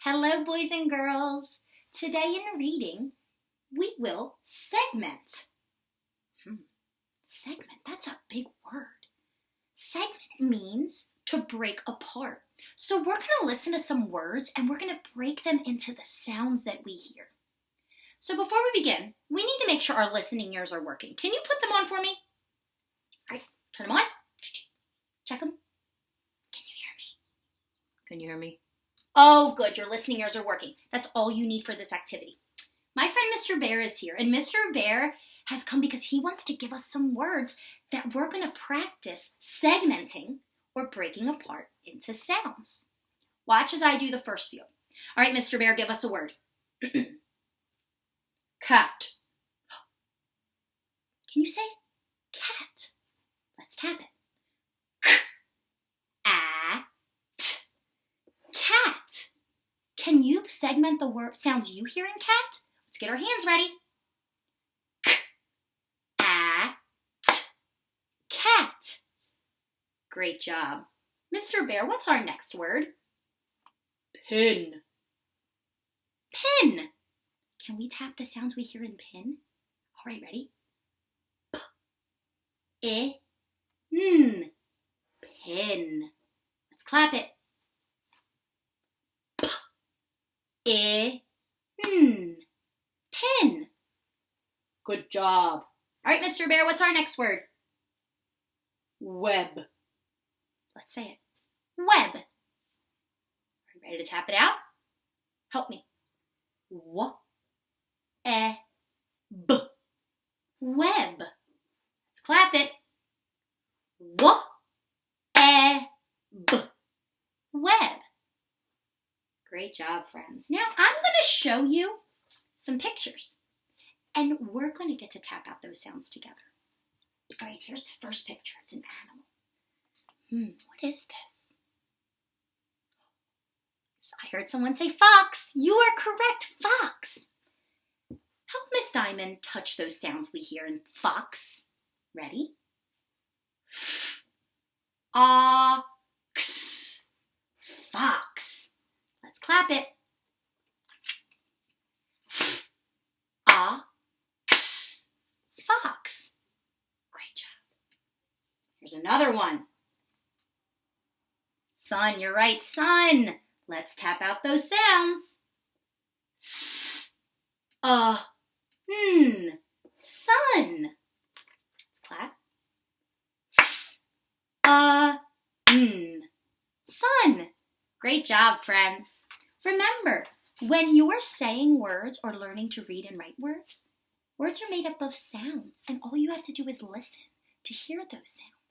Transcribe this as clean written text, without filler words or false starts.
Hello, boys and girls. Today in reading, we will segment. Segment, that's a big word. Segment means to break apart. So we're going to listen to some words and we're going to break them into the sounds that we hear. So before we begin, we need to make sure our listening ears are working. Can you put them on for me? All right, turn them on. Check them. Can you hear me? Can you hear me? Oh, good, your listening ears are working. That's all you need for this activity. My friend Mr. Bear is here, and Mr. Bear has come because he wants to give us some words that we're going to practice segmenting or breaking apart into sounds. Watch as I do the first few. All right, Mr. Bear, give us a word. Cat. Can you say it? Cat. Let's tap it. Cat. Can you segment the word sounds you hear in cat? Let's get our hands ready. Cat. Great job. Mr. Bear, what's our next word? Pin. Pin. Can we tap the sounds we hear in pin? All right, ready? P-I-N. Pin. Let's clap it. P-I-N. Pin. Good job. All right, Mr. Bear, what's our next word? Web. Let's say it. Web. Are you ready to tap it out? Help me. W-E-B. Web. Let's clap it. W-E-B. Web. Great job, friends. Now I'm going to show you some pictures, and we're going to get to tap out those sounds together. All right, here's the first picture. It's an animal. What is this? I heard someone say fox. You are correct, fox. Help Miss Diamond touch those sounds we hear in fox. Ready? Ox. Fox. Let's clap it. Ox. Fox. Great job. Here's another one. Sun, you're right, sun. Let's tap out those sounds. S-N. Sun. Let's clap. S-N. Sun. Great job, friends. Remember, when you're saying words or learning to read and write words, words are made up of sounds, and all you have to do is listen to hear those sounds.